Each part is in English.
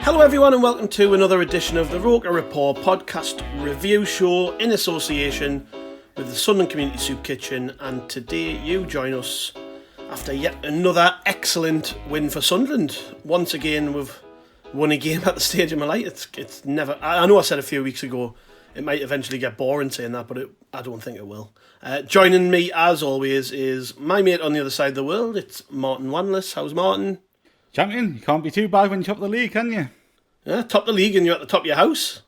Hello everyone and welcome to another edition of the ROKER RAPPORT podcast review show in association with the Sunderland Community Soup Kitchen, and today you join us after yet another excellent win for Sunderland. Once again we've won a game at the Stadium of Light. It's never, I know I said a few weeks ago it might eventually get boring saying that, but I don't think it will. Joining me as always is my mate on the other side of the world. It's Martin Wanless. How's Martin? Champion, you can't be too bad when you top of the league, can you? Yeah, top of the league and you're at the top of your house.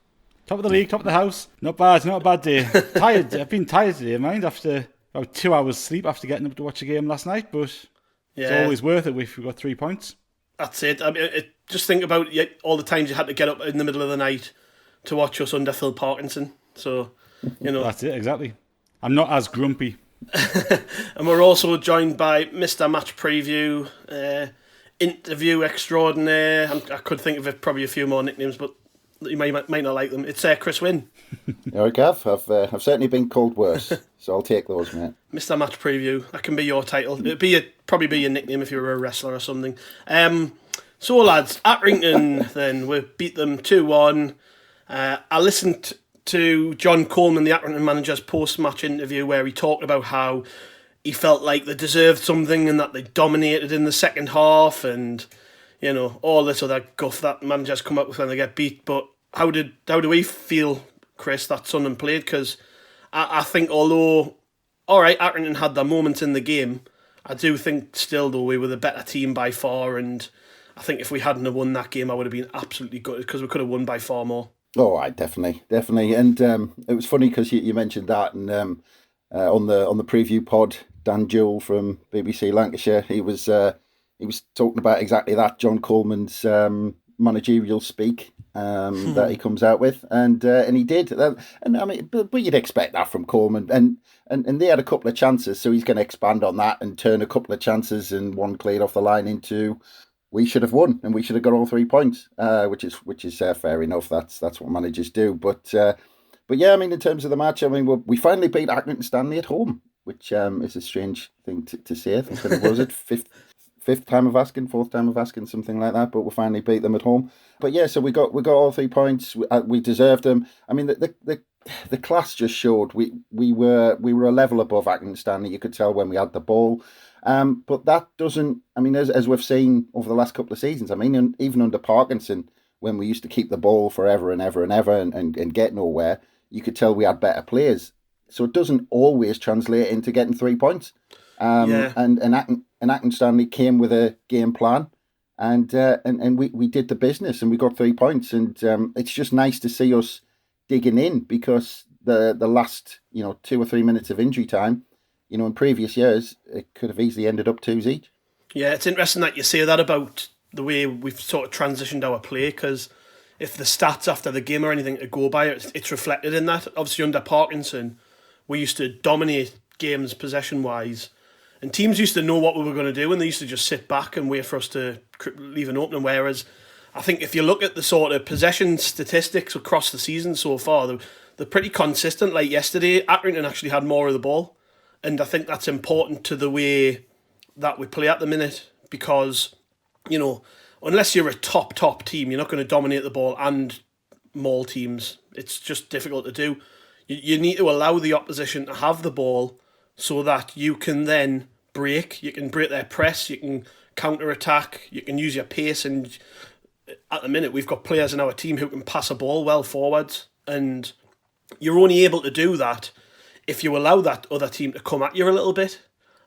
Top of the league, top of the house. Not bad, not a bad day. Tired, I've been tired today, mind, after about 2 hours sleep after getting up to watch a game last night, but it's always worth it if we've got 3 points. That's it. I mean, just think about all the times you had to get up in the middle of the night to watch us under Phil Parkinson. So, you know. That's it, exactly. I'm not as grumpy. And we're also joined by Mr. Match Preview, interview extraordinaire. I could think of probably a few more nicknames, but you might not like them. It's Chris Wynn. All right, Gav. I've certainly been called worse, so I'll take those, mate. Mr. Match Preview. That can be your title. It'd probably be your nickname if you were a wrestler or something. So lads, Accrington then, we beat them 2-1. I listened to John Coleman, the Accrington manager's post-match interview, where he talked about how he felt like they deserved something and that they dominated in the second half, and you know, all this other guff that managers come up with when they get beat. But how do we feel, Chris, that Sunderland played? Because I think although, alright, Accrington had their moments in the game, I do think still though we were the better team by far, and I think if we hadn't have won that game I would have been absolutely gutted because we could have won by far more. Oh, I definitely. And it was funny because you mentioned that, and on the preview pod, Dan Jewell from BBC Lancashire, he was talking about exactly that, John Coleman's managerial speak that he comes out with, and he did, and I mean, but you'd expect that from Coleman, and they had a couple of chances, so he's going to expand on that and turn a couple of chances and one cleared off the line into we should have won and we should have got all 3 points, which is fair enough. That's what managers do, but yeah, I mean, in terms of the match, I mean, we finally beat Accrington Stanley at home, which is a strange thing to say. I think it was fourth time of asking, something like that. But we finally beat them at home. But yeah, so we got all 3 points. We deserved them. I mean, the class just showed. We were a level above Accrington Stanley. You could tell when we had the ball. But that doesn't. I mean, as we've seen over the last couple of seasons. I mean, even under Parkinson, when we used to keep the ball forever and ever and ever and get nowhere, you could tell we had better players. So it doesn't always translate into getting 3 points. And Accrington Stanley came with a game plan, and we did the business and we got 3 points. And it's just nice to see us digging in, because the last 2 or 3 minutes of injury time, in previous years, it could have easily ended up 2s each. Yeah, it's interesting that you say that about the way we've sort of transitioned our play, because if the stats after the game are anything to go by, it's reflected in that. Obviously under Parkinson, we used to dominate games possession-wise, and teams used to know what we were going to do, and they used to just sit back and wait for us to leave an opening. Whereas I think if you look at the sort of possession statistics across the season so far, they're pretty consistent. Like yesterday, Accrington actually had more of the ball, and I think that's important to the way that we play at the minute, because, unless you're a top team, you're not going to dominate the ball and maul teams. It's just difficult to do. You need to allow the opposition to have the ball so that you can then break. You can break their press, you can counter-attack, you can use your pace, and at the minute we've got players in our team who can pass a ball well forwards, and you're only able to do that if you allow that other team to come at you a little bit.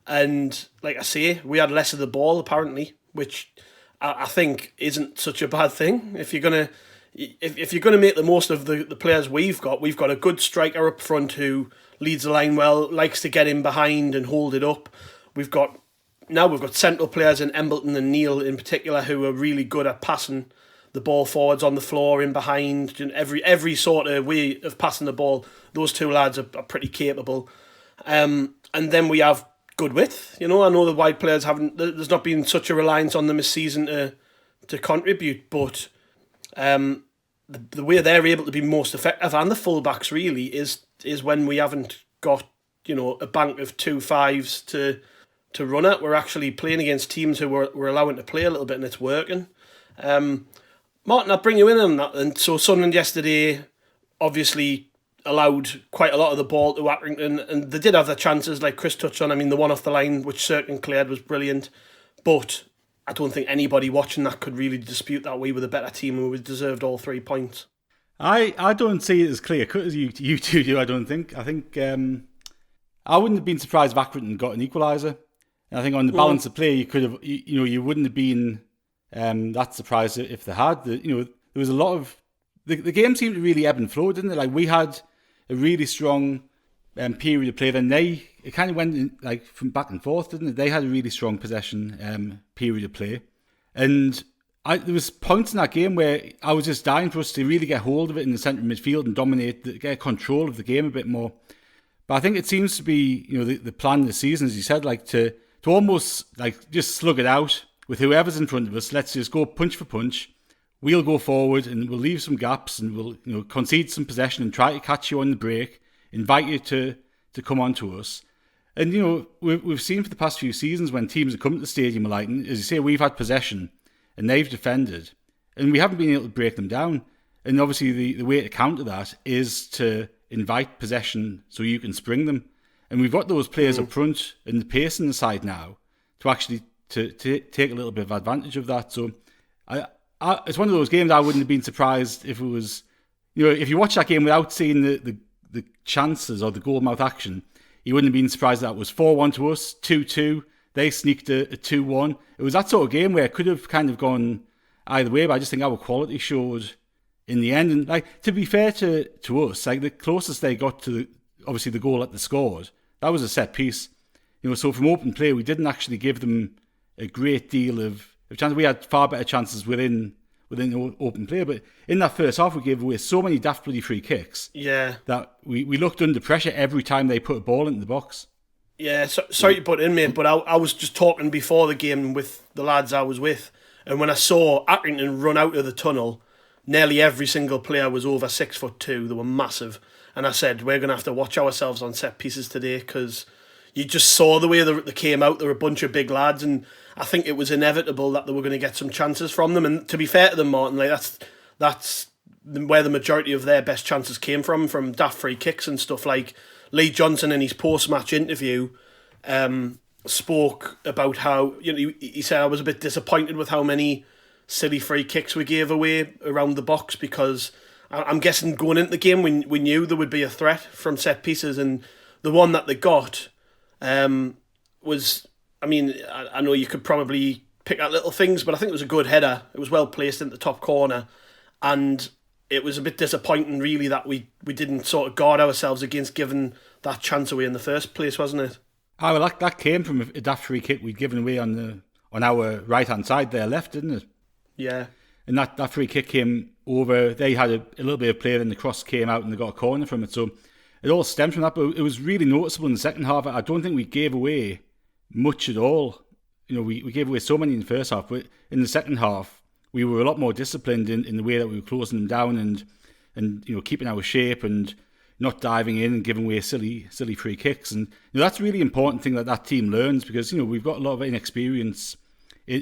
And like I say, we had less of the ball apparently, which I think isn't such a bad thing. If you're gonna make the most of the players we've got a good striker up front who leads the line well, likes to get in behind and hold it up. We've got central players in Embleton and Neil in particular who are really good at passing the ball forwards on the floor, in behind, every sort of way of passing the ball. Those two lads are pretty capable. And then we have good width. I know the wide players there's not been such a reliance on them this season to contribute, but the way they're able to be most effective, and the fullbacks really, is when we haven't got a bank of 2-5s to run at. We're actually playing against teams who we're allowing to play a little bit, and it's working. Martin, I'll bring you in on that. And so Sunderland yesterday obviously allowed quite a lot of the ball to Accrington, and they did have their chances, like Chris touched on. I mean, the one off the line, which Cirkin cleared, was brilliant. But I don't think anybody watching that could really dispute that we were the better team and we deserved all 3 points. I don't see it as clear cut as you two do. I don't think. I think I wouldn't have been surprised if Accrington got an equaliser. And I think on the balance of play, you could have, you wouldn't have been that surprised if they had. There was a lot of the game seemed to really ebb and flow, didn't it? Like we had a really strong period of play. Then it kind of went in, like from back and forth, didn't it? They had a really strong possession period of play, and there was points in that game where I was just dying for us to really get hold of it in the centre of midfield and dominate, get control of the game a bit more. But I think it seems to be, the plan of the season, as you said, like to almost like just slug it out with whoever's in front of us. Let's just go punch for punch. We'll go forward and we'll leave some gaps and we'll concede some possession and try to catch you on the break, invite you to come on to us. And we've seen for the past few seasons when teams have come to the stadium, like as you say, we've had possession and they've defended, and we haven't been able to break them down. And obviously the way to counter that is to invite possession so you can spring them. And we've got those players up front and the pace in the side now to actually to take a little bit of advantage of that. So it's one of those games I wouldn't have been surprised if it was, if you watch that game without seeing the chances or the goal mouth action, you wouldn't have been surprised that it was 4-1 to us, 2-2. They sneaked a 2-1. It was that sort of game where it could have kind of gone either way, but I just think our quality showed in the end. And like, to be fair to us, like the closest they got to obviously the goal that they scored, that was a set piece. So from open play, we didn't actually give them a great deal of chances. We had far better chances within open play, but in that first half, we gave away so many daft bloody free kicks. Yeah, that we looked under pressure every time they put a ball into the box. Yeah, sorry to put it in, mate, but I was just talking before the game with the lads I was with, and when I saw Accrington run out of the tunnel, nearly every single player was over 6'2". They were massive, and I said we're going to have to watch ourselves on set pieces today because you just saw the way they came out. They were a bunch of big lads, and I think it was inevitable that they were going to get some chances from them. And to be fair to them, Martin, like that's where the majority of their best chances came from daft free kicks and stuff. Like Lee Johnson in his post-match interview spoke about how he said I was a bit disappointed with how many silly free kicks we gave away around the box because I'm guessing going into the game we knew there would be a threat from set pieces, and the one that they got was, I mean, I know you could probably pick out little things, but I think it was a good header. It was well placed in the top corner, and it was a bit disappointing really that we didn't sort of guard ourselves against giving that chance away in the first place, wasn't it? Oh, well, that came from a daft free kick we'd given away on our right hand side there left, didn't it? Yeah. And that free kick came over. They had a little bit of play, then the cross came out and they got a corner from it. So it all stemmed from that, but it was really noticeable in the second half. I don't think we gave away much at all. We gave away so many in the first half, but in the second half, we were a lot more disciplined in the way that we were closing them down and keeping our shape and not diving in and giving away silly free kicks. And that's a really important thing that team learns because we've got a lot of inexperience,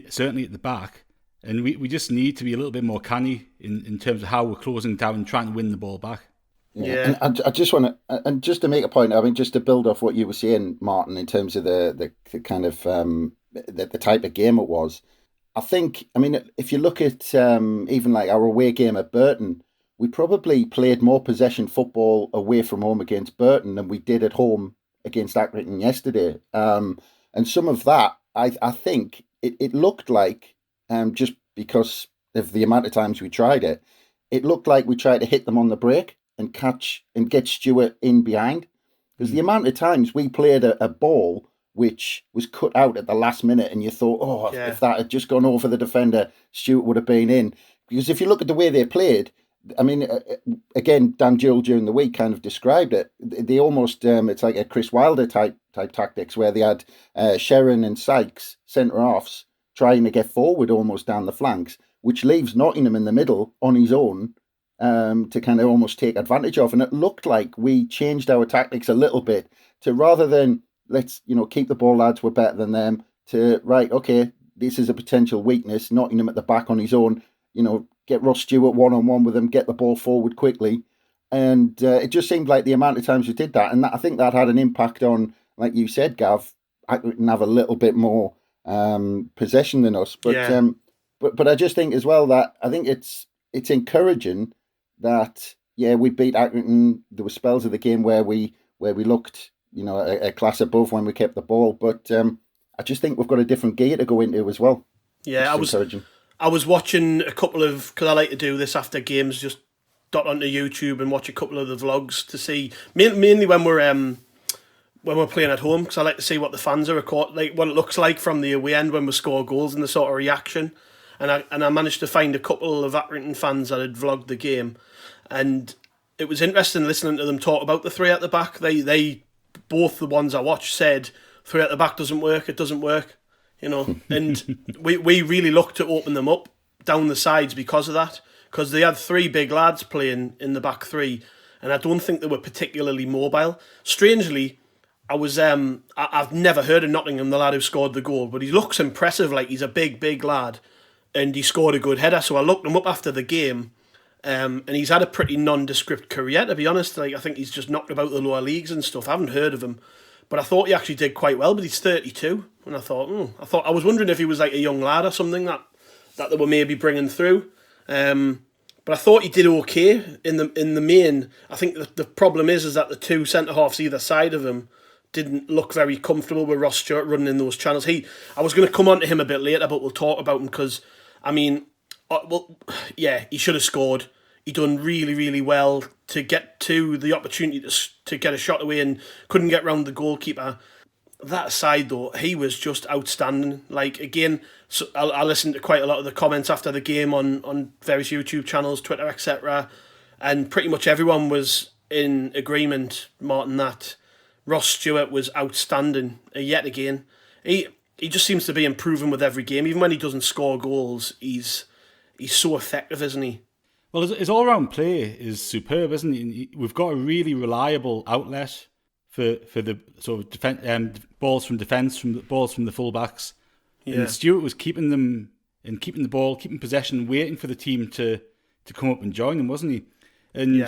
certainly at the back, and we just need to be a little bit more canny in terms of how we're closing down and trying to win the ball back. Yeah. And I just want to, and just to make a point, I mean, just to build off what you were saying, Martin, in terms of the kind of the type of game it was. I think, I mean, if you look at even like our away game at Burton, we probably played more possession football away from home against Burton than we did at home against Accrington yesterday. And some of that, I think, it looked like, just because of the amount of times we tried it, it looked like we tried to hit them on the break and catch and get Stewart in behind. Because the amount of times we played a ball which was cut out at the last minute and you thought, if that had just gone over the defender, Stewart would have been in. Because if you look at the way they played, I mean, again, Dan Gill during the week kind of described it. They almost, it's like a Chris Wilder type tactics where they had Sheron and Sykes, centre-halves, trying to get forward almost down the flanks, which leaves Nottingham in the middle on his own to kind of almost take advantage of. And it looked like we changed our tactics a little bit to, rather than let's, keep the ball, lads, we're better than them, to, right, okay, this is a potential weakness, knocking him at the back on his own, get Ross Stewart one-on-one with him, get the ball forward quickly. And it just seemed like the amount of times we did that, and I think that had an impact on, like you said, Gav, Accrington have a little bit more possession than us. But Yeah. but I just think as well that I think it's encouraging that, we beat Accrington. There were spells of the game where we looked, a class above when we kept the ball. But I just think we've got a different gear to go into as well. Yeah, I was watching a couple of, because I like to do this after games, just dot onto YouTube and watch a couple of the vlogs to see, mainly when we're playing at home, because I like to see what the fans are like, what it looks like from the away end when we score goals and the sort of reaction. And I managed to find a couple of Accrington fans that had vlogged the game, and it was interesting listening to them talk about the three at the back. They both the ones I watched said three at the back doesn't work. It doesn't work, And we really looked to open them up down the sides because of that. Because they had three big lads playing in the back three, and I don't think they were particularly mobile. Strangely, I've never heard of Nottingham, the lad who scored the goal, but he looks impressive. Like, he's a big lad, and he scored a good header. So I looked him up after the game, and he's had a pretty nondescript career, to be honest. Like, I think he's just knocked about the lower leagues and stuff. I haven't heard of him, but I thought he actually did quite well. But he's 32, and I was wondering if he was like a young lad or something that they were maybe bringing through. But I thought he did okay in the main. I think the problem is that the two centre halves either side of him didn't look very comfortable with Ross Stewart running in those channels. I was going to come on to him a bit later, but we'll talk about him because, he should have scored. He done really well to get to the opportunity to get a shot away and couldn't get round the goalkeeper. That aside, though, he was just outstanding. Like, again, so I listened to quite a lot of the comments after the game on various YouTube channels, Twitter, etc. And pretty much everyone was in agreement, Martin, that Ross Stewart was outstanding yet again. He just seems to be improving with every game. Even when he doesn't score goals, he's so effective, isn't he? Well, his all-round play is superb, isn't he? We've got a really reliable outlet for the sort of balls from defence, balls from the fullbacks. Yeah. And Stewart was keeping them and keeping the ball, keeping possession, waiting for the team to come up and join them, wasn't he? And,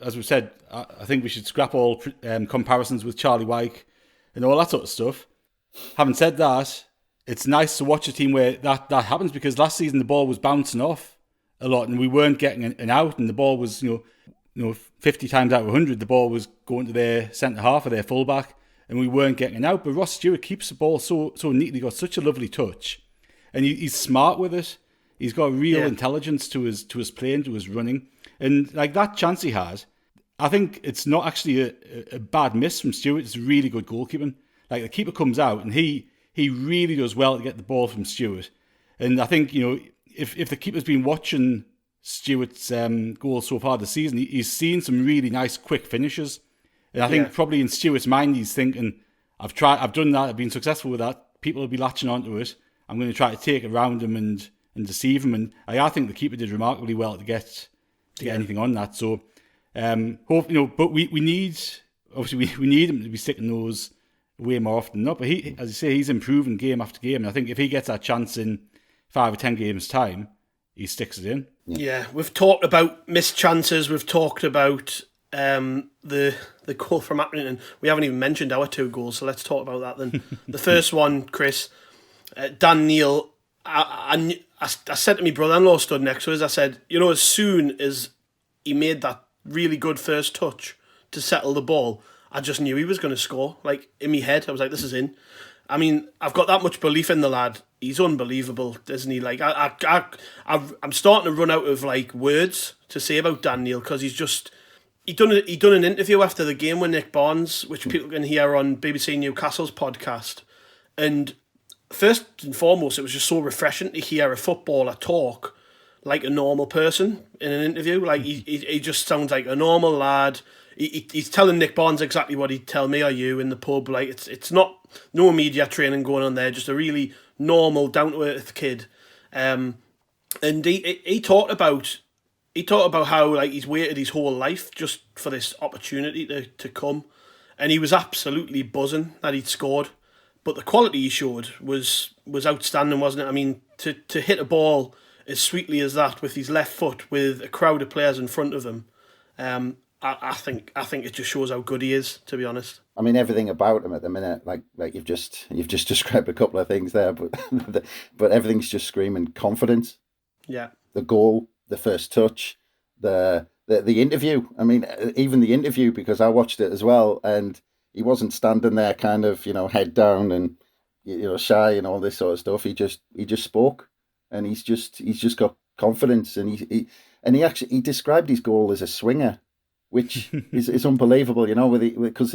as we've said, I think we should scrap all comparisons with Charlie Wyke and all that sort of stuff. Having said that, it's nice to watch a team where that happens, because last season the ball was bouncing off a lot and we weren't getting an out, and the ball was, 50 times out of 100, the ball was going to their centre half or their fullback, and we weren't getting an out. But Ross Stewart keeps the ball so neatly, got such a lovely touch, and he's smart with it. He's got real intelligence to his playing, to his running, and like that chance he had, I think it's not actually a bad miss from Stewart. It's really good goalkeeping. Like, the keeper comes out and he really does well to get the ball from Stewart, and I think if the keeper's been watching Stewart's goals so far this season, he's seen some really nice quick finishes, and I think probably in Stewart's mind he's thinking, I've done that, I've been successful with that, people will be latching onto it, I'm going to try to take it around him and deceive him, and I think the keeper did remarkably well to get anything on that. So but we need, obviously we need him to be sticking those way more often than not, but he, as you say, he's improving game after game, and I think if he gets that chance in 5 or 10 games time, he sticks it in. Yeah, we've talked about missed chances. We've talked about the goal from Accrington. We haven't even mentioned our 2 goals, so let's talk about that then. The first one, Chris, Dan Neil. I said to my brother-in-law stood next to us, I said, as soon as he made that really good first touch to settle the ball, I just knew he was going to score. Like, in my head, I was like, this is in. I mean, I've got that much belief in the lad. He's unbelievable, isn't he? Like, I'm starting to run out of like words to say about Dan Neil, because he done an interview after the game with Nick Barnes, which people can hear on BBC Newcastle's podcast. And first and foremost, it was just so refreshing to hear a footballer talk like a normal person in an interview. Like, he just sounds like a normal lad. He's telling Nick Barnes exactly what he'd tell me or you in the pub. Like, it's not no media training going on there, just a really normal, down to earth kid. And he talked about he talked about how like he's waited his whole life just for this opportunity to come, and he was absolutely buzzing that he'd scored. But the quality he showed was outstanding, wasn't it? I mean, to hit a ball as sweetly as that with his left foot, with a crowd of players in front of him, I think it just shows how good he is. To be honest, I mean, everything about him at the minute, like you've just described a couple of things there, but but everything's just screaming confidence. Yeah, the goal, the first touch, the interview. I mean, even the interview, because I watched it as well, and he wasn't standing there kind of, head down and, shy and all this sort of stuff. He just spoke, and he's just got confidence, and he described his goal as a swinger, which is unbelievable, because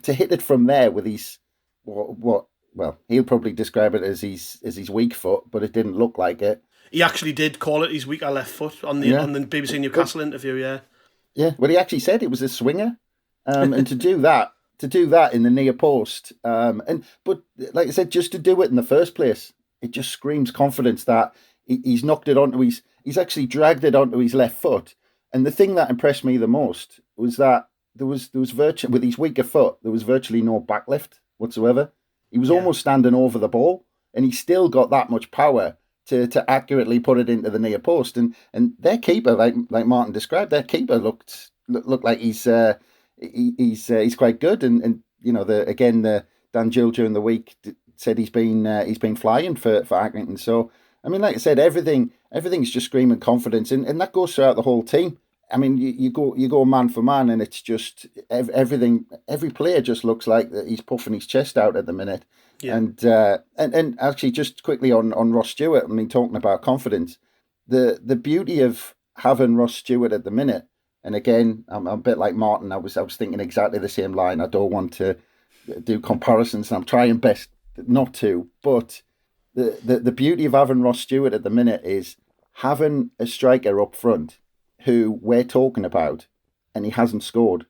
to hit it from there with his well, he'll probably describe it as his weak foot, but it didn't look like it. he actually did call it his weaker left foot on the BBC Newcastle interview. Yeah, well, he actually said it was a swinger, and to do that in the near post, but like I said, just to do it in the first place, it just screams confidence that he's knocked it onto he's actually dragged it onto his left foot. And the thing that impressed me the most was that there was virtually, with his weaker foot, there was virtually no backlift whatsoever. He was almost standing over the ball, and he still got that much power to accurately put it into the near post. And their keeper, like Martin described, their keeper looked like he's quite good. And the Dan Gill during the week said he's been flying for Accrington. So I mean, like I said, everything's just screaming confidence, and that goes throughout the whole team. I mean, you go man for man, and it's just everything. Every player just looks like that he's puffing his chest out at the minute. Yeah. And actually, just quickly on Ross Stewart. I mean, talking about confidence, the beauty of having Ross Stewart at the minute. And again, I'm a bit like Martin. I was thinking exactly the same line. I don't want to do comparisons, and I'm trying best not to. But the beauty of having Ross Stewart at the minute is having a striker up front who we're talking about, and he hasn't scored,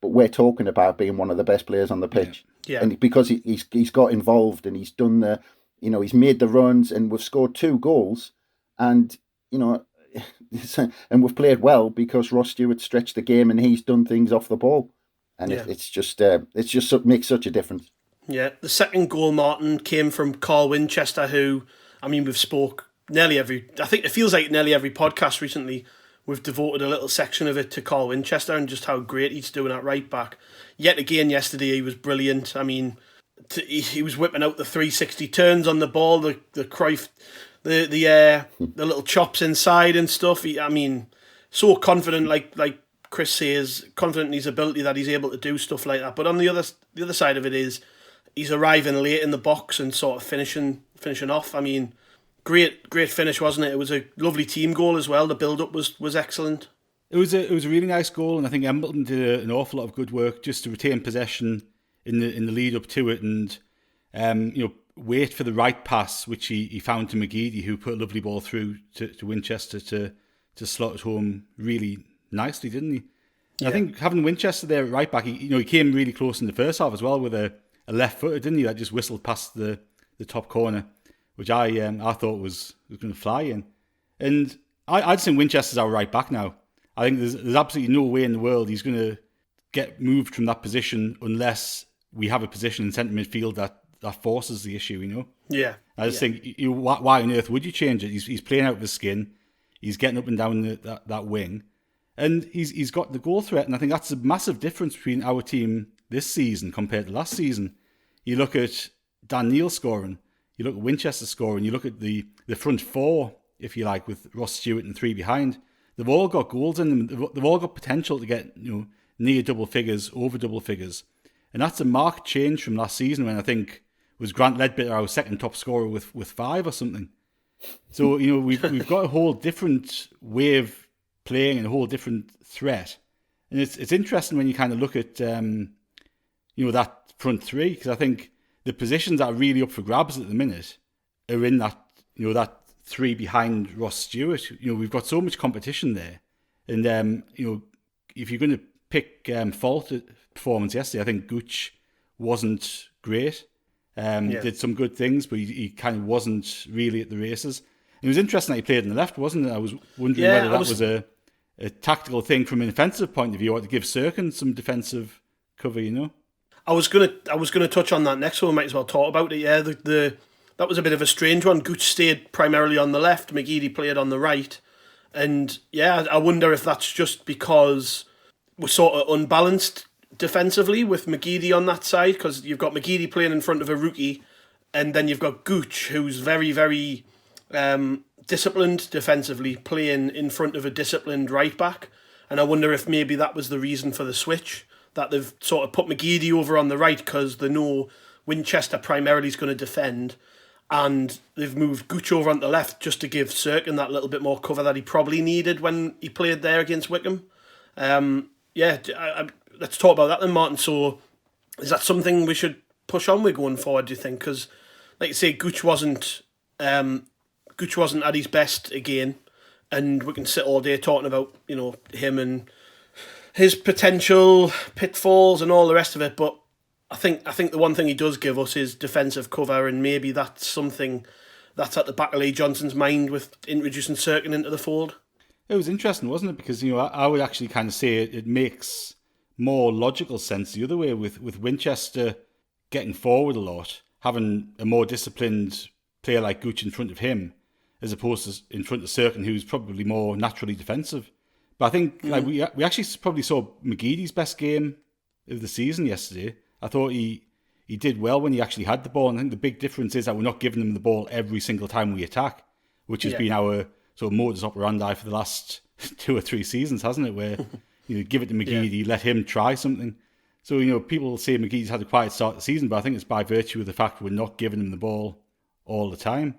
but we're talking about being one of the best players on the pitch. Yeah. And because he's got involved, and he's done he's made the runs, and we've scored 2 goals, and and we've played well because Ross Stewart stretched the game, and he's done things off the ball, and it's just makes such a difference. Yeah, the second goal, Martin, came from Carl Winchester, who, I mean, we've spoke I think it feels like nearly every podcast recently, we've devoted a little section of it to Carl Winchester and just how great he's doing at right back. Yet again, yesterday he was brilliant. I mean, he was whipping out the 360 turns on the ball, the Cruyff, the little chops inside and stuff. I mean, so confident, like Chris says, confident in his ability that he's able to do stuff like that. But on the other side of it is, he's arriving late in the box and sort of finishing off. I mean, great finish, wasn't it? It was a lovely team goal as well. The build-up was excellent. It was a really nice goal, and I think Embleton did an awful lot of good work just to retain possession in the lead up to it, and wait for the right pass, which he found to McGeady, who put a lovely ball through to Winchester to slot it home really nicely, didn't he? Yeah. I think having Winchester there at right back, he came really close in the first half as well with a left footer, didn't he? That just whistled past the top corner, which I thought was going to fly in. And I'd say Winchester's our right back now. I think there's absolutely no way in the world he's going to get moved from that position unless we have a position in centre midfield that forces the issue, Yeah. I just think, why on earth would you change it? He's playing out of his skin. He's getting up and down that wing. And he's got the goal threat. And I think that's a massive difference between our team this season compared to last season. You look at Dan Neil scoring, you look at Winchester scoring, you look at the front 4, if you like, with Ross Stewart and 3 behind. They've all got goals in them. They've all got potential to get near double figures, over double figures. And that's a marked change from last season when I think was Grant Ledbetter our second top scorer with 5 or something. So, we've got a whole different way of playing and a whole different threat. And it's interesting when you kind of look at, that front 3, because I think the positions that are really up for grabs at the minute are in that, that 3 behind Ross Stewart. We've got so much competition there. And, if you're going to pick fault at performance yesterday, I think Gooch wasn't great. Did some good things, but he kind of wasn't really at the races. It was interesting that he played on the left, wasn't it? I was wondering Yeah, whether that was a tactical thing from an offensive point of view, or to give Cirkin some defensive cover, you know? I was gonna touch on that next, so we might as well talk about it. Yeah, that was a bit of a strange one. Gooch stayed primarily on the left, McGeady played on the right, and yeah, I wonder if that's just because we're sort of unbalanced defensively with McGeady on that side, because you've got McGeady playing in front of a rookie, and then you've got Gooch, who's very, very disciplined defensively, playing in front of a disciplined right back. And I wonder if maybe that was the reason for the switch, that they've sort of put McGeady over on the right because they know Winchester primarily is going to defend, and they've moved Gooch over on the left just to give Cirkin that little bit more cover that he probably needed when he played there against Wickham. Let's talk about that then, Martin. So is that something we should push on with going forward, do you think? Because, like you say, Gooch wasn't at his best again, and we can sit all day talking about, you know, him and his potential pitfalls and all the rest of it. But I think the one thing he does give us is defensive cover, and maybe that's something that's at the back of Lee Johnson's mind with introducing Cirkin into the fold. It was interesting, wasn't it? Because, you know, I would actually kind of say it makes more logical sense the other way, with Winchester getting forward a lot, having a more disciplined player like Gooch in front of him, as opposed to in front of Cirkin, who's probably more naturally defensive. But I think like we actually probably saw McGeady's best game of the season yesterday. I thought he did well when he actually had the ball, and I think the big difference is that we're not giving him the ball every single time we attack, which has been our sort of modus operandi for the last 2 or 3 seasons, hasn't it? Where you know, give it to McGeady, let him try something. So, you know, people say McGeady's had a quiet start to the season, but I think it's by virtue of the fact we're not giving him the ball all the time.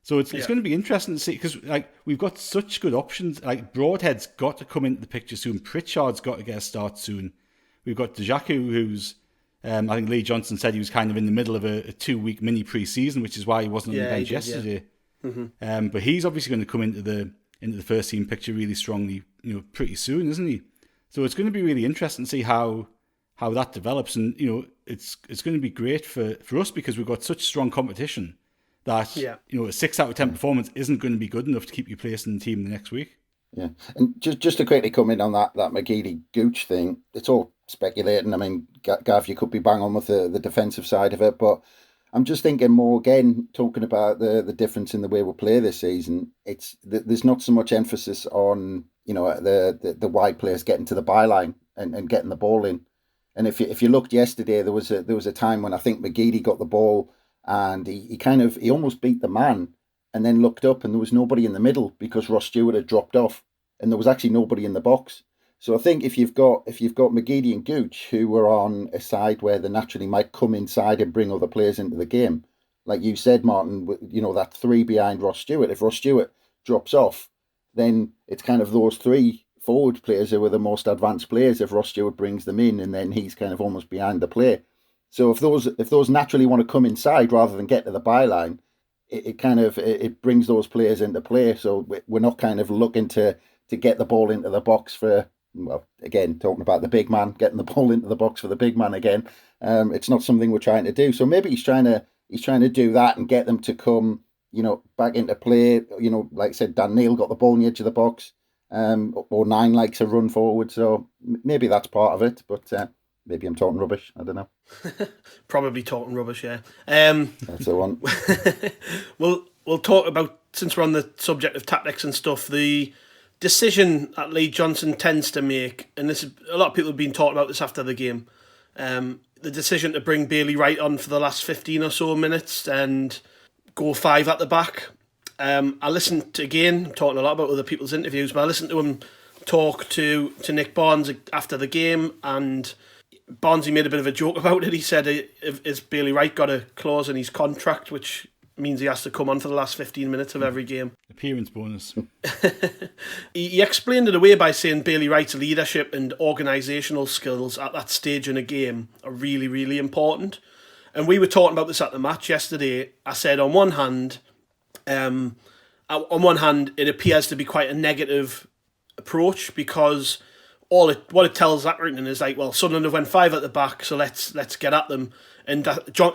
So it's going to be interesting to see, because like we've got such good options. Like Broadhead's got to come into the picture soon. Pritchard's got to get a start soon. We've got Dejaku, who's I think Lee Johnson said he was kind of in the middle of a 2-week mini pre-season, which is why he wasn't on the bench yesterday. Yeah. Mm-hmm. But he's obviously going to come into the first team picture really strongly, you know, pretty soon, isn't he? So it's going to be really interesting to see how that develops, and you know, it's going to be great for us because we've got such strong competition that you know, a 6 out of 10 performance isn't going to be good enough to keep you placed in the team the next week. Yeah, and just to quickly come in on that McGeady Gooch thing, it's all speculating. I mean, Gav, you could be bang on with the defensive side of it, but I'm just thinking more again, talking about the difference in the way we play this season. There's not so much emphasis on, you know, the wide players getting to the byline and getting the ball in. And if you looked yesterday, there was a time when I think McGeady got the ball and he almost beat the man, and then looked up and there was nobody in the middle because Ross Stewart had dropped off, and there was actually nobody in the box. So I think if you've got McGeady and Gooch, who were on a side where they naturally might come inside and bring other players into the game, like you said, Martin, you know, that 3 behind Ross Stewart. If Ross Stewart drops off, then it's kind of those 3 forward players who are the most advanced players. If Ross Stewart brings them in, and then he's kind of almost behind the play. So if those naturally want to come inside rather than get to the byline, it brings those players into play. So we're not kind of looking to get the ball into the box for, well, again, talking about the big man, getting the ball into the box for the big man again. It's not something we're trying to do. So maybe he's trying to do that and get them to come, you know, back into play. You know, like I said, Dan Neil got the ball on the edge of the box, or 9 likes a run forward. So maybe that's part of it, but maybe I'm talking rubbish. I don't know. Probably talking rubbish, yeah. That's the one. We'll talk about, since we're on the subject of tactics and stuff, the decision that Lee Johnson tends to make, and this is, a lot of people have been talking about this after the game, the decision to bring Bailey Wright on for the last 15 or so minutes and go 5 at the back. I listened to, again, I'm talking a lot about other people's interviews, but I listened to him talk to Nick Barnes after the game, and Barnesy made a bit of a joke about it. He said, "Is Bailey Wright got a clause in his contract which means he has to come on for the last 15 minutes of every game?" Appearance bonus. He explained it away by saying Bailey Wright's leadership and organisational skills at that stage in a game are really, really important. And we were talking about this at the match yesterday. I said, on one hand, it appears to be quite a negative approach, because what it tells Accrington is like, well, Sunderland have went 5 at the back, so let's get at them. And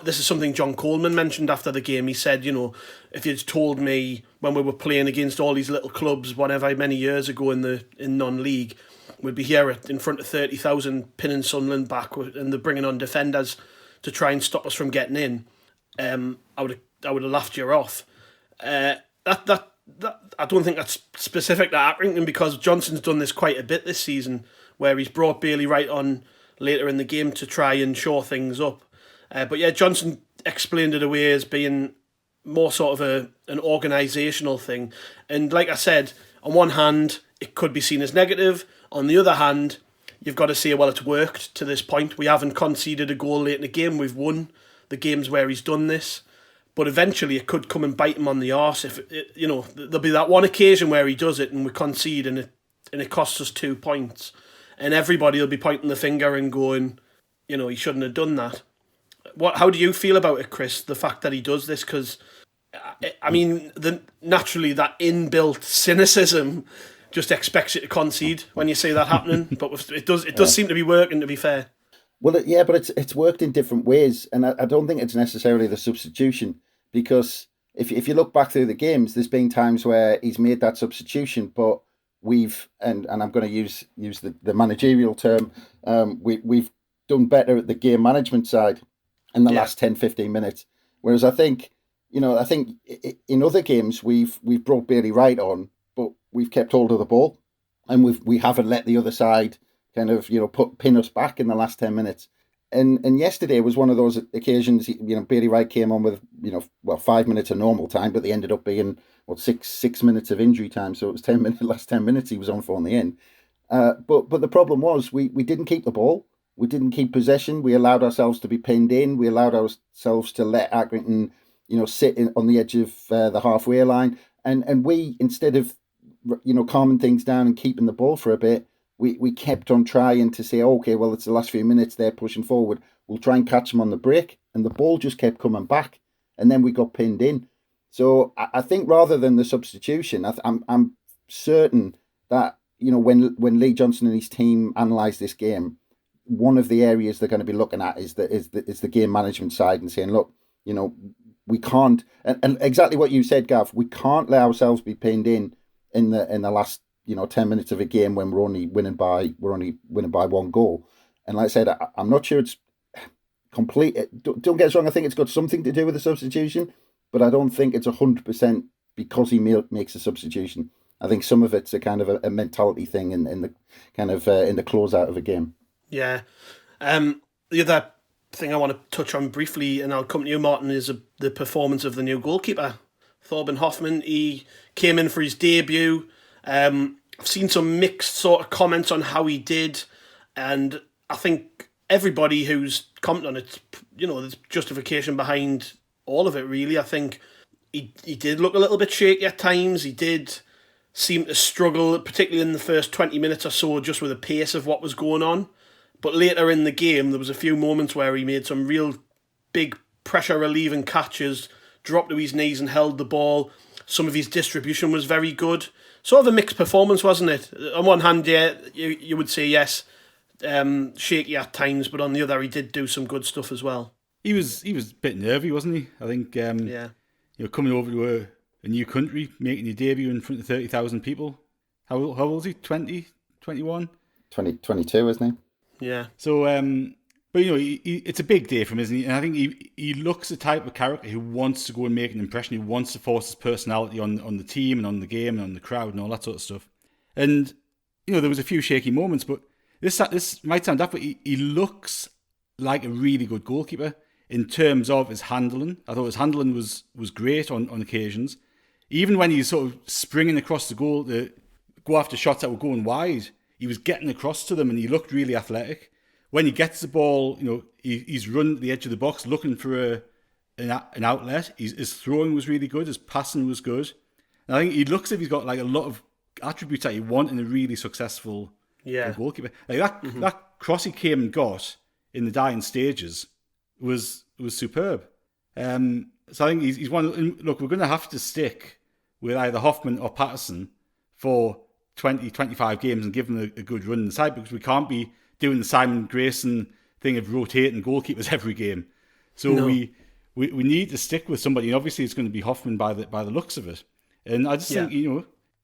this is something John Coleman mentioned after the game. He said, if you'd told me when we were playing against all these little clubs, whatever, many years ago in non-league, we'd be here in front of 30,000 pinning Sunderland back, and they're bringing on defenders to try and stop us from getting in. I would have laughed you off. That I don't think that's specific to Accrington, because Johnson's done this quite a bit this season, where he's brought Bailey Wright on later in the game to try and shore things up. But yeah, Johnson explained it away as being more sort of an organisational thing. And like I said, on one hand, it could be seen as negative. On the other hand, you've got to say, well, it's worked to this point. We haven't conceded a goal late in the game. We've won the games where he's done this. But eventually it could come and bite him on the arse. There'll be that one occasion where he does it and we concede and it costs us 2 points. And everybody will be pointing the finger and going, he shouldn't have done that. How do you feel about it, Chris, the fact that he does this? Because, naturally that inbuilt cynicism just expects you to concede when you see that happening. But it does seem to be working, to be fair. Well, but it's worked in different ways. And I don't think it's necessarily the substitution, because if you look back through the games, there's been times where he's made that substitution, but we've, and I'm going to use the managerial term, we've done better at the game management side in the last 10, 15 minutes. Whereas I think in other games we've brought Bailey Wright on, but we've kept hold of the ball and we haven't let the other side kind of pin us back in the last 10 minutes. And yesterday was one of those occasions. Bailey Wright came on with 5 minutes of normal time, but they ended up being 6 minutes of injury time. So it was 10 minutes. Last 10 minutes he was on for in the end. But the problem was we didn't keep the ball. We didn't keep possession. We allowed ourselves to be pinned in. We allowed ourselves to let Accrington, sit on the edge of the halfway line. And we, instead of, calming things down and keeping the ball for a bit, we kept on trying to say, okay, well, it's the last few minutes, they're pushing forward. We'll try and catch them on the break. And the ball just kept coming back. And then we got pinned in. So I think rather than the substitution, I'm certain that, when Lee Johnson and his team analyse this game, one of the areas they're going to be looking at is the game management side and saying, look, we can't, and exactly what you said, Gav, we can't let ourselves be pinned in the last 10 minutes of a game when we're only winning by one goal. And like I said, I'm not sure it's complete. Don't get us wrong. I think it's got something to do with the substitution, but I don't think it's 100% because he makes a substitution. I think some of it's a kind of a mentality thing in the kind of in the closeout of a game. Yeah. The other thing I want to touch on briefly, and I'll come to you, Martin, is the performance of the new goalkeeper, Thorben Hoffmann. He came in for his debut. I've seen some mixed sort of comments on how he did, and I think everybody who's commented on it, there's justification behind all of it, really. I think he did look a little bit shaky at times. He did seem to struggle, particularly in the first 20 minutes or so, just with the pace of what was going on. But later in the game, there was a few moments where he made some real big pressure-relieving catches, dropped to his knees and held the ball. Some of his distribution was very good. Sort of a mixed performance, wasn't it? On one hand, yeah, you would say yes, shaky at times, but on the other, he did do some good stuff as well. He was a bit nervy, wasn't he? I think, coming over to a new country, making your debut in front of 30,000 people. How old is he? 20? 21? 22, isn't he? Yeah. So, but it's a big day for him, isn't he? And I think he looks the type of character who wants to go and make an impression. He wants to force his personality on the team and on the game and on the crowd and all that sort of stuff. And there was a few shaky moments, but this might sound daft, but he looks like a really good goalkeeper in terms of his handling. I thought his handling was great on occasions. Even when he's sort of springing across the goal to go after shots that were going wide, he was getting across to them and he looked really athletic. When he gets the ball, he's run to the edge of the box looking for an outlet. His throwing was really good. His passing was good. And I think he looks as if he's got like a lot of attributes that you want in a really successful goalkeeper. Like that cross he came and got in the dying stages was superb. So I think he's one. Look, we're going to have to stick with either Hoffmann or Patterson for 20, 25 games and give them a good run in the side, because we can't be doing the Simon Grayson thing of rotating goalkeepers every game. So we need to stick with somebody. And obviously, it's going to be Hoffmann by the looks of it. And I just think,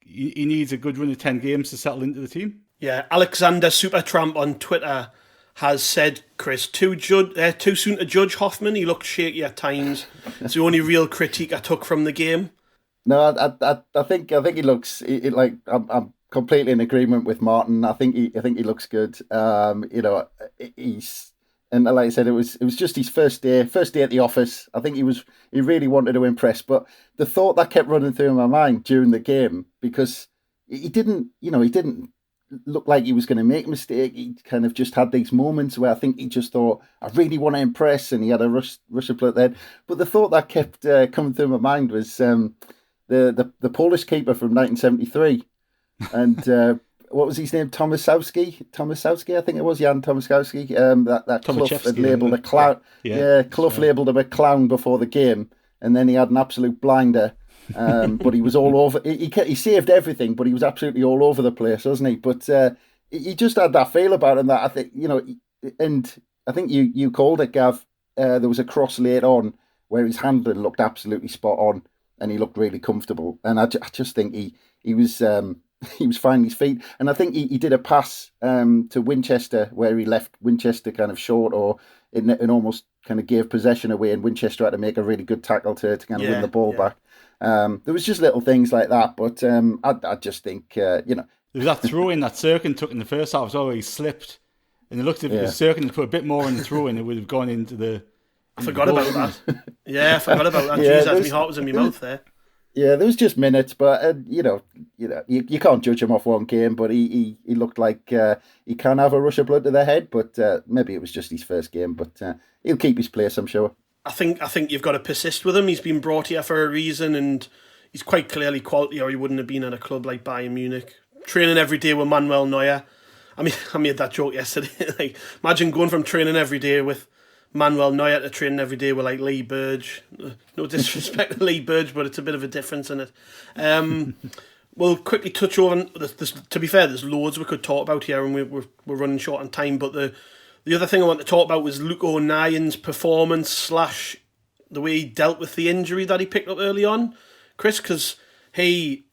he needs a good run of 10 games to settle into the team. Yeah, Alexander Supertramp on Twitter has said, Chris, too soon to judge Hoffmann. He looked shaky at times. It's the only real critique I took from the game. No, I think he looks like I'm completely in agreement with Martin. I think he looks good. He's, and like I said, it was just his first day at the office. I think he really wanted to impress. But the thought that kept running through my mind during the game, because he didn't look like he was going to make a mistake. He kind of just had these moments where I think he just thought, I really want to impress, and he had a rush of blood then. But the thought that kept coming through my mind was the Polish keeper from 1973, and what was his name? Tomaszewski, I think it was, Jan Tomaszewski. That Clough had labelled a clown. Clough labelled him a clown before the game, and then he had an absolute blinder. But he was all over. He saved everything, but he was absolutely all over the place, wasn't he? But he just had that feel about him that I think, and I think you called it, Gav. There was a cross later on where his handling looked absolutely spot on, and he looked really comfortable. And I just think he was finding his feet. And I think he did a pass to Winchester where he left Winchester kind of short, or it almost kind of gave possession away, and Winchester had to make a really good tackle to kind of win the ball back. There was just little things like that, but I just think, There was that throw-in that Cirkin took in the first half as well, where he slipped, and it looked as if Cirkin had put a bit more in the throw-in, it would have gone into the... I forgot about that. Yeah, I forgot about that. Jeez, my heart was in my mouth there. Yeah, there was just minutes, but you can't judge him off one game. But he looked like he can have a rush of blood to the head, but maybe it was just his first game. But he'll keep his place, I'm sure. I think you've got to persist with him. He's been brought here for a reason, and he's quite clearly quality, or he wouldn't have been at a club like Bayern Munich. Training every day with Manuel Neuer. I mean, I made that joke yesterday. Like, imagine going from training every day with Manuel Neuer to training every day with like Lee Burge. No disrespect to Lee Burge, but it's a bit of a difference in it. We'll quickly touch over. To be fair, there's loads we could talk about here, and we're running short on time. But the other thing I want to talk about was Luke O'Nien's performance / the way he dealt with the injury that he picked up early on, Chris, because he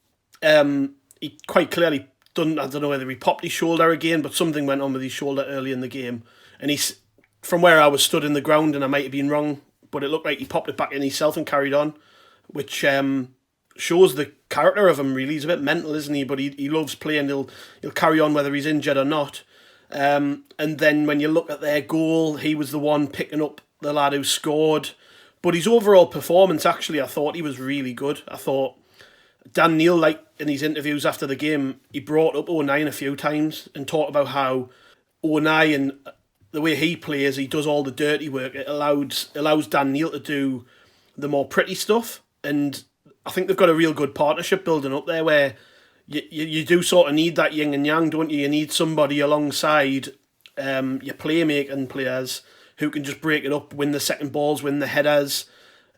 quite clearly done. I don't know whether he popped his shoulder again, but something went on with his shoulder early in the game, and he's. From where I was stood in the ground, and I might have been wrong, but it looked like he popped it back in himself and carried on, which shows the character of him, really. He's a bit mental, isn't he? But he loves playing. He'll carry on whether he's injured or not. And then when you look at their goal, he was the one picking up the lad who scored. But his overall performance, actually, I thought he was really good. I thought Dan Neil, like in his interviews after the game, he brought up O'Nien a few times and talked about how O'Nien, the way he plays, he does all the dirty work. It allows Dan Neil to do the more pretty stuff. And I think they've got a real good partnership building up there where you do sort of need that yin and yang, don't you? You need somebody alongside your playmaking players who can just break it up, win the second balls, win the headers.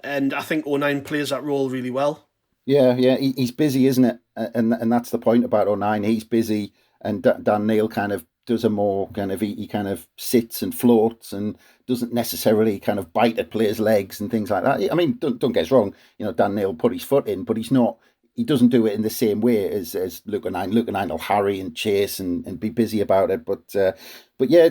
And I think O'Nien plays that role really well. Yeah, he's busy, isn't it? And that's the point about O'Nien. He's busy, and Dan Neil kind of does a more kind of, he kind of sits and floats and doesn't necessarily kind of bite at players' legs and things like that. I mean, don't get us wrong, Dan Neil put his foot in, but he doesn't do it in the same way as Luke O'Nien. Luke O'Nien will harry and chase and be busy about it. But yeah,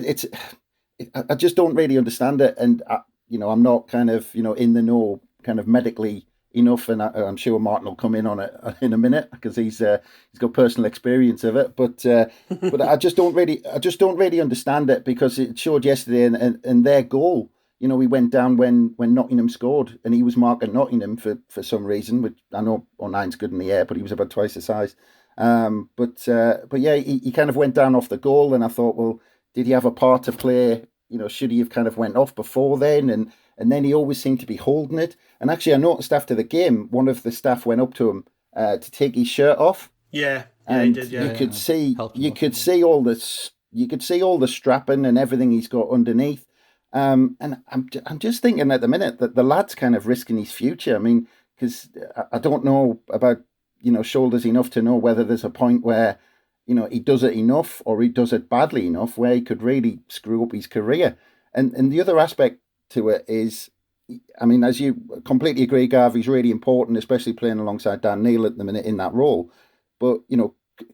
I just don't really understand it. And, I'm not kind of, in the know kind of medically enough, and I'm sure Martin will come in on it in a minute because he's got personal experience of it. But I just don't really understand it, because it showed yesterday and their goal. We went down when Nottingham scored, and he was marking Nottingham for some reason, which I know O'Nien's good in the air, but he was about twice the size. But yeah, he kind of went down off the goal, and I thought, well, did he have a part to play? Should he have kind of went off before then? And then he always seemed to be holding it. And actually, I noticed after the game, one of the staff went up to him to take his shirt off. Yeah, and he did. Yeah, you could see all the strapping and everything he's got underneath. And I'm just thinking at the minute that the lad's kind of risking his future. I mean, because I don't know about shoulders enough to know whether there's a point where he does it enough or he does it badly enough where he could really screw up his career. And the other aspect to it is, I mean, as you completely agree, Gav, he's really important, especially playing alongside Dan Neil at the minute in that role. But,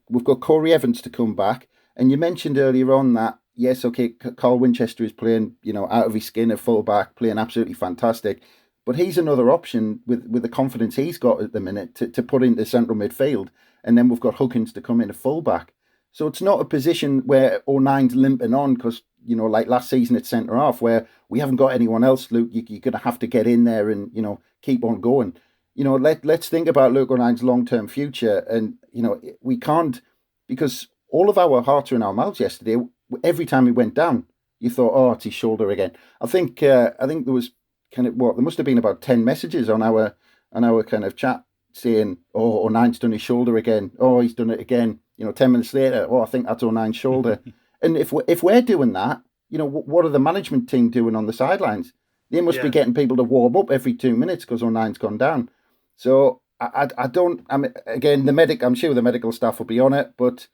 we've got Corey Evans to come back. And you mentioned earlier on that, yes, okay, Carl Winchester is playing, out of his skin at full-back, playing absolutely fantastic. But he's another option with the confidence he's got at the minute to put into central midfield. And then we've got Huggins to come in at full-back. So it's not a position where O'Nine's limping on because, like last season at centre-half, where we haven't got anyone else, Luke. You're going to have to get in there and, keep on going. Let's think about Luke O'Nine's long-term future. And, we can't, because all of our hearts were in our mouths yesterday. Every time he went down, you thought, oh, it's his shoulder again. I think there was there must have been about 10 messages on our kind of chat saying, oh, O'Nine's done his shoulder again. Oh, he's done it again. 10 minutes later, oh, I think that's O'Nine's shoulder. And if we're doing that, what are the management team doing on the sidelines? They must be getting people to warm up every 2 minutes because O'Nine's gone down. So again, I'm sure the medical staff will be on it, but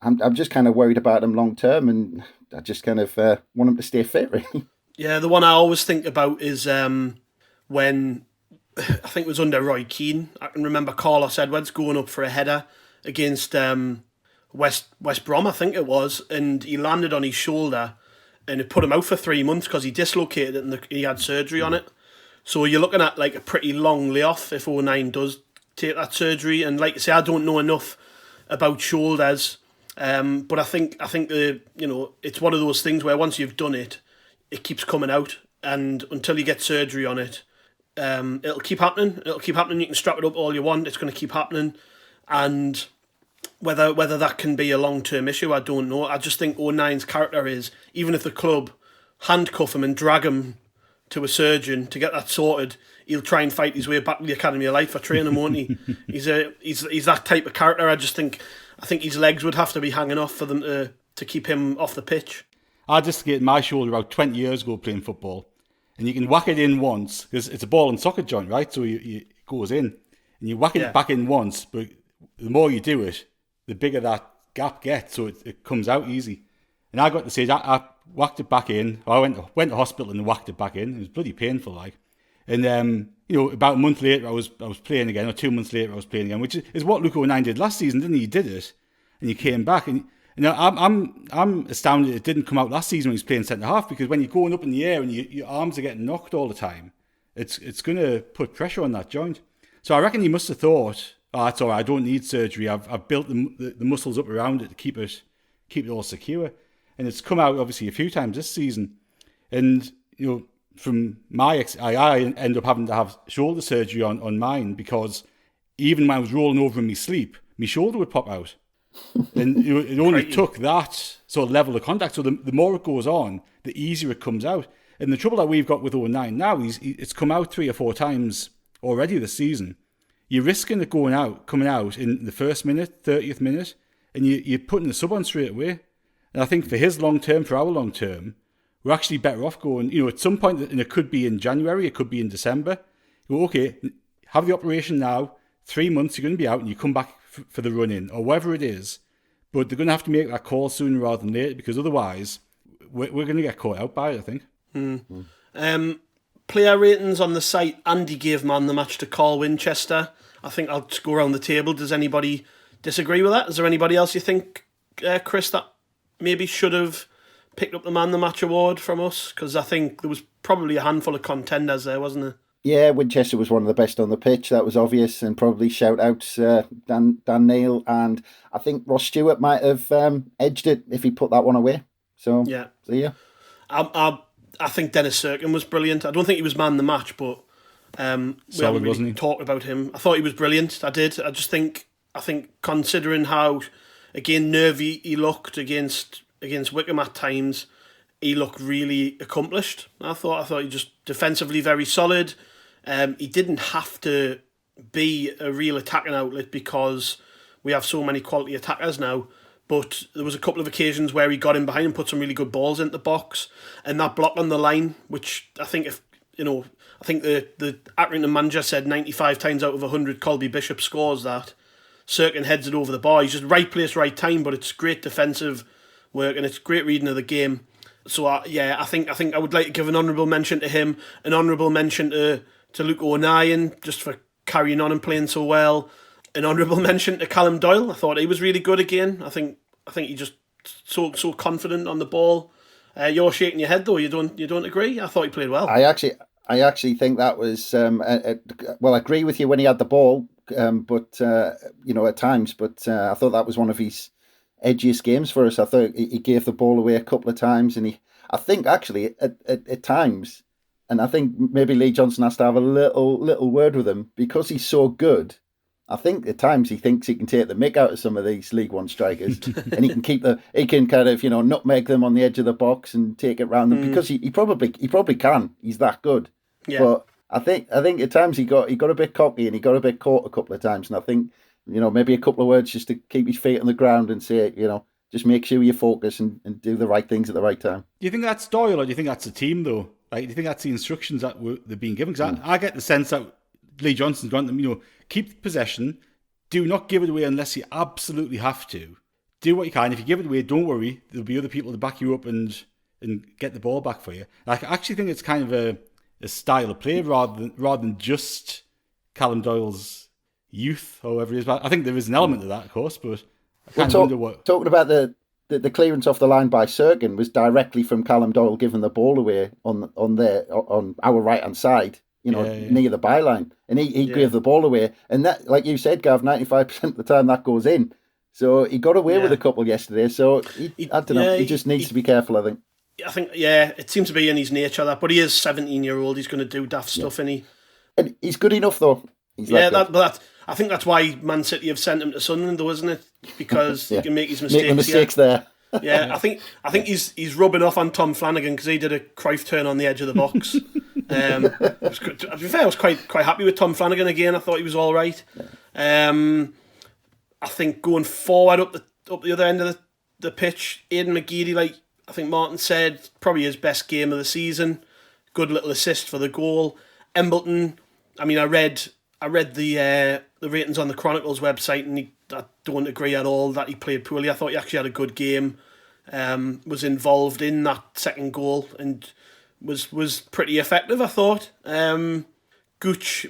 I'm just kind of worried about him long term, and I just kind of want him to stay fit, really. Yeah, the one I always think about is when, I think it was under Roy Keane, I can remember Carlos Edwards going up for a header against West Brom, I think it was, and he landed on his shoulder and it put him out for 3 months because he dislocated it and he had surgery on it. So you're looking at like a pretty long layoff if O'Nine does take that surgery. And like I say, I don't know enough about shoulders, but I think it's one of those things where once you've done it, it keeps coming out, and until you get surgery on it, it'll keep happening. You can strap it up all you want. It's going to keep happening, and whether that can be a long-term issue, I don't know. I just think O'Nine's character is, even if the club handcuff him and drag him to a surgeon to get that sorted, he'll try and fight his way back to the Academy of Life for training, won't he? He's that type of character. I think his legs would have to be hanging off for them to keep him off the pitch. I dislocated my shoulder about 20 years ago playing football, and you can whack it in once because it's a ball and socket joint, right? So it goes in, and you whack it back in once, but the more you do it, the bigger that gap gets, so it comes out easy. And I got to say, I whacked it back in. I went to hospital and whacked it back in. It was bloody painful, like. And about a month later, I was playing again, or 2 months later, I was playing again, which is what Luke O'Nine did last season, didn't he? He did it, and he came back. And I'm astounded it didn't come out last season when he was playing centre half, because when you're going up in the air and your arms are getting knocked all the time, it's going to put pressure on that joint. So I reckon he must have thought, oh, that's all right, I don't need surgery. I've built the muscles up around it to keep it all secure. And it's come out obviously a few times this season. And from my I end up having to have shoulder surgery on mine, because even when I was rolling over in my sleep, my shoulder would pop out. And it only took that sort of level of contact. So the more it goes on, the easier it comes out. And the trouble that we've got with O'Nine now is it's come out 3 or 4 times already this season. You're risking it coming out in the first minute, 30th minute, and you're putting the sub on straight away. And I think for his long term, for our long term, we're actually better off going, at some point, and it could be in January, it could be in December. You go, okay, have the operation now, 3 months, you're going to be out, and you come back for the run-in, or whatever it is. But they're going to have to make that call sooner rather than later, because otherwise, we're going to get caught out by it, I think. Player ratings on the site, Andy gave man the match to Carl Winchester. I think I'll just go around the table. Does anybody disagree with that? Is there anybody else you think, Chris, that maybe should have picked up the man the match award from us? Because I think there was probably a handful of contenders there, wasn't there? Yeah, Winchester was one of the best on the pitch. That was obvious, and probably shout out Dan Neil, and I think Ross Stewart might have edged it if he put that one away. So yeah. I think Dennis Cirkin was brilliant. I don't think he was man the match, but we haven't really talked about him. I thought he was brilliant. I did. I think considering how, again, nervy he looked against Wickham at times, he looked really accomplished. I thought he just defensively very solid. He didn't have to be a real attacking outlet because we have so many quality attackers now. But there was a couple of occasions where he got in behind and put some really good balls into the box, and that block on the line, which I think the Accrington manager said 95 times out of 100 Colby Bishop scores that. Cirkin heads it over the bar. He's just right place, right time, but it's great defensive work and it's great reading of the game. So I think I would like to give an honourable mention to him, an honourable mention to Luke O'Nien just for carrying on and playing so well, an honourable mention to Callum Doyle. I thought he was really good again. I think he just so confident on the ball. You're shaking your head though. You don't agree? I thought he played well. I actually think that was well. I agree with you when he had the ball, but at times. But I thought that was one of his edgiest games for us. I thought he gave the ball away a couple of times, and I think actually at times, and I think maybe Lee Johnson has to have a little word with him because he's so good. I think at times he thinks he can take the mick out of some of these League One strikers, and he can kind of nutmeg them on the edge of the box and take it round them because he probably can. He's that good. Yeah. But I think at times he got a bit cocky and he got a bit caught a couple of times, and I think maybe a couple of words just to keep his feet on the ground and say just make sure you focus and do the right things at the right time. Do you think that's Doyle or do you think that's the team though? Like, do you think that's the instructions that they're being given? Because I get the sense that Lee Johnson's gone them, keep possession, do not give it away unless you absolutely have to. Do what you can. If you give it away, don't worry. There'll be other people to back you up and get the ball back for you. Like, I actually think it's kind of a style of play rather than just Callum Doyle's youth, or whatever it is. But I think there is an element of that, of course, but I kind of wonder what... Talking about the clearance off the line by Cirkin was directly from Callum Doyle giving the ball away on our right-hand side, near the byline. And he gave the ball away. And that, like you said, Gav, 95% of the time that goes in. So he got away with a couple yesterday. So I don't know. He just needs to be careful, I think. I think, it seems to be in his nature that. But he is 17-year-old. He's going to do daft stuff, and he's good enough, though. I think that's why Man City have sent him to Sunderland, though, isn't it? Because he can make his mistakes. Make the mistakes there. Yeah, I think he's rubbing off on Tom Flanagan because he did a Cruyff turn on the edge of the box. To be fair, I was quite happy with Tom Flanagan again. I thought he was all right. I think going forward up the other end of the pitch, Aidan McGeady, like I think Martin said, probably his best game of the season. Good little assist for the goal. Embleton, I mean, I read the ratings on the Chronicles website, and I don't agree at all that he played poorly. I thought he actually had a good game. Was involved in that second goal and was pretty effective, I thought. Gooch,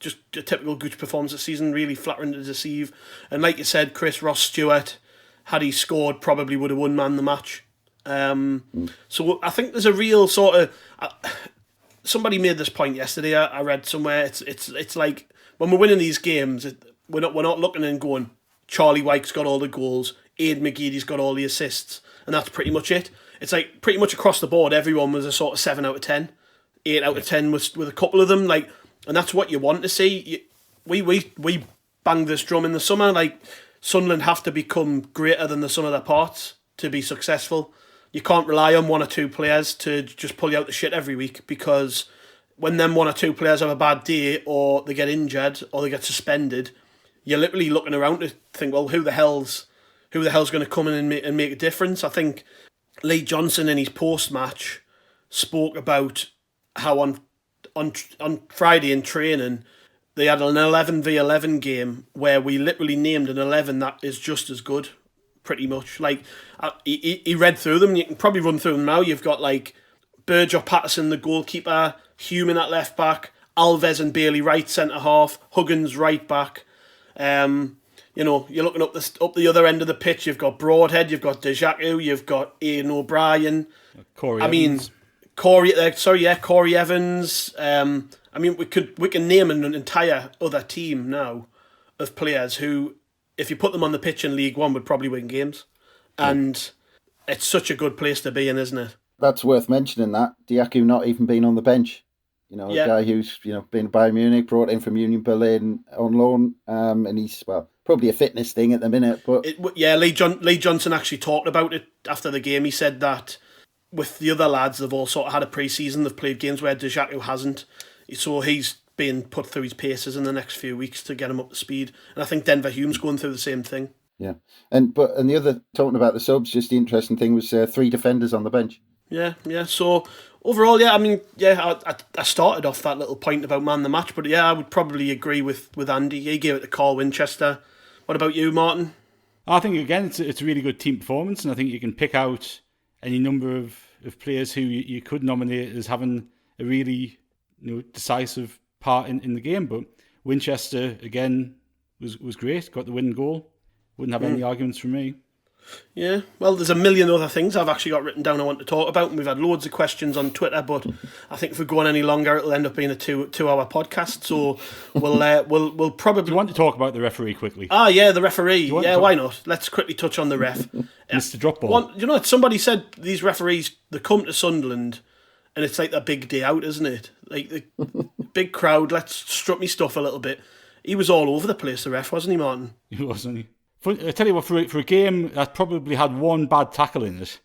just a typical Gooch performance this season, really flattering to deceive. And like you said, Chris, Ross Stewart, had he scored, probably would have won man the match. So I think there's a real sort of... somebody made this point yesterday. I read somewhere. It's like when we're winning these games, we're not looking and going, Charlie Wyke's got all the goals, Aidan McGeady's got all the assists, and that's pretty much it. It's like pretty much across the board, everyone was a sort of 7 out of 10, 8 out of 10 with a couple of them, like, and that's what you want to see. We banged this drum in the summer, like Sunderland have to become greater than the sum of their parts to be successful. You can't rely on one or two players to just pull you out the shit every week, because when them one or two players have a bad day or they get injured or they get suspended, you're literally looking around to think, well, who the hell's going to come in and make a difference? I think Lee Johnson in his post-match spoke about how on Friday in training they had an 11v11 game where we literally named an 11 that is just as good. Pretty much, like he read through them. You can probably run through them now. You've got like Burge or Patterson, the goalkeeper, Human at left back, Alves and Bailey right centre half, Huggins right back. You're looking up the other end of the pitch. You've got Broadhead, you've got Dejaku, you've got Ian O'Brien, Corey Evans. Corey Evans. We can name an entire other team now of players who, if you put them on the pitch in League One, would probably win games. And it's such a good place to be in, isn't it? That's worth mentioning, that. Diaku not even being on the bench. A guy who's, been Bayern Munich, brought in from Union Berlin on loan. And he's, probably a fitness thing at the minute. But Lee Johnson actually talked about it after the game. He said that with the other lads, they've all sort of had a pre-season. They've played games where Dejaku hasn't. So he's being put through his paces in the next few weeks to get him up to speed, and I think Denver Hume's going through the same thing. Yeah, and the other, talking about the subs, just the interesting thing was 3 defenders on the bench. Yeah. So overall, yeah, I mean, yeah, I started off that little point about man the match, but yeah, I would probably agree with Andy. He gave it to Carl Winchester. What about you, Martin? I think, again, it's a really good team performance, and I think you can pick out any number of players who you could nominate as having a really decisive part in the game. But Winchester, again, was great, got the winning goal. Wouldn't have any arguments from me. Yeah, well, there's a million other things I've actually got written down I want to talk about, and we've had loads of questions on Twitter, but I think if we go on any longer, it'll end up being a two-hour podcast, so we'll probably... Do you want to talk about the referee quickly? Ah, yeah, the referee. Yeah, why not? Let's quickly touch on the ref. Mr. Dropball. Somebody said these referees, they come to Sunderland, and it's like a big day out, isn't it? Like, the big crowd, let's strut me stuff a little bit. He was all over the place, the ref, wasn't he, Martin? He was, wasn't he? I tell you what, for a game that probably had one bad tackle in it,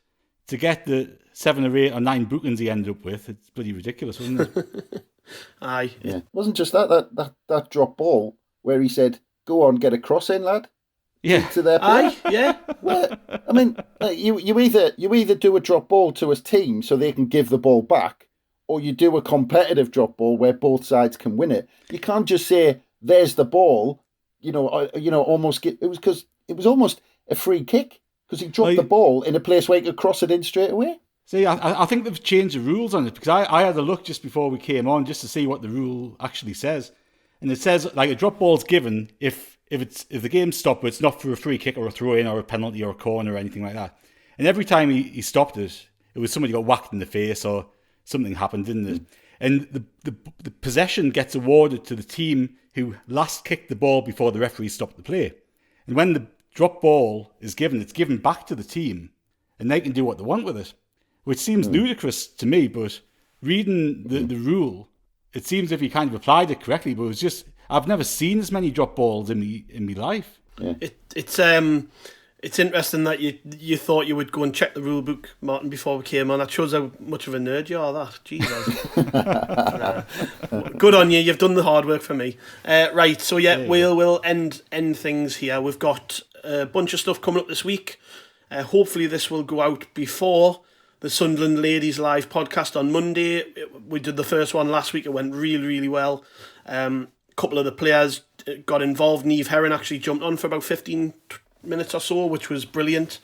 to get the 7 or 8 or 9 bookings he ended up with, it's bloody ridiculous, wasn't it? Aye. Yeah. Wasn't just that drop ball where he said, "Go on, get a cross in, lad." Yeah. To their player. Aye, yeah. Well, I mean, you either do a drop ball to a team so they can give the ball back, or you do a competitive drop ball where both sides can win it. You can't just say, "There's the ball." Almost it was because it was almost a free kick because he dropped the ball in a place where he could cross it in straight away. See, I think they've changed the rules on it, because I had a look just before we came on just to see what the rule actually says, and it says like a drop ball's given if the game's stopped, but it's not for a free kick or a throw in or a penalty or a corner or anything like that. And every time he stopped it, it was somebody got whacked in the face or something happened, didn't it? And the possession gets awarded to the team who last kicked the ball before the referee stopped the play. And when the drop ball is given, it's given back to the team, and they can do what they want with it, which seems ludicrous to me. But reading the rule, it seems if he kind of applied it correctly. But it was just, I've never seen as many drop balls in my life. Yeah. It's interesting that you thought you would go and check the rule book, Martin, before we came on. That shows how much of a nerd you are, that. Jesus. Good on you. You've done the hard work for me. Right, so yeah, we'll end things here. We've got a bunch of stuff coming up this week. Hopefully this will go out before the Sunderland Ladies Live podcast on Monday. We did the first one last week. It went really, really well. A couple of the players got involved. Neve Herron actually jumped on for about 15 minutes or so, which was brilliant.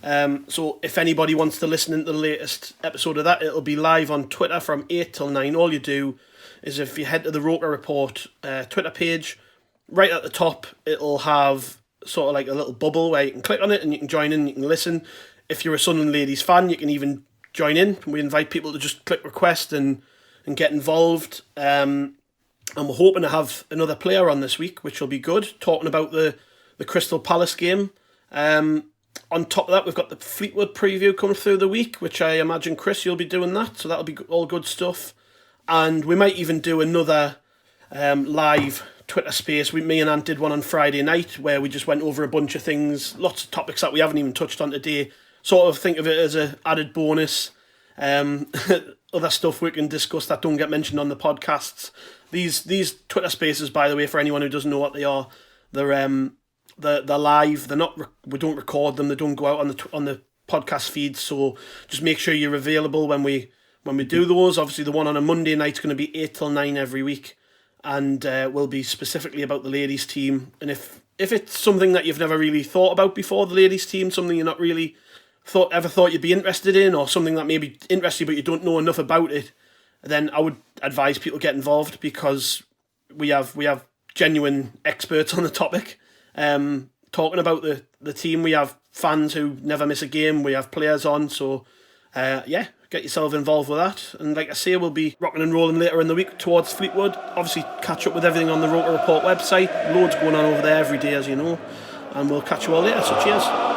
So if anybody wants to listen into the latest episode of that, it'll be live on Twitter from 8 till 9. All you do is if you head to the ROKER Report Twitter page, right at the top, it'll have sort of like a little bubble where you can click on it and you can join in, you can listen. If you're a Sunderland Ladies fan, you can even join in. We invite people to just click request and get involved. And we're hoping to have another player on this week, which will be good, talking about the Crystal Palace game. On top of that, we've got the Fleetwood preview coming through the week, which I imagine, Chris, you'll be doing that, so that'll be all good stuff. And we might even do another live Twitter space. Me and Ant did one on Friday night where we just went over a bunch of things, lots of topics that we haven't even touched on today. Sort of think of it as an added bonus. Other stuff we can discuss that don't get mentioned on the podcasts. These Twitter spaces, by the way, for anyone who doesn't know what they are, they're live. They're not. We don't record them. They don't go out on the podcast feed. So just make sure you're available when we do those. Obviously, the one on a Monday night is going to be 8 till 9 every week, and will be specifically about the ladies' team. And if it's something that you've never really thought about before, the ladies' team, something you're not really ever thought you'd be interested in, or something that maybe interests you but you don't know enough about it, then I would advise people get involved, because we have genuine experts on the topic. Talking about the team. We have fans who never miss a game. We have players on, so get yourself involved with that. And like I say, we'll be rocking and rolling later in the week towards Fleetwood. Obviously, catch up with everything on the ROKER Report website. Loads going on over there every day, as you know. And we'll catch you all later, so cheers.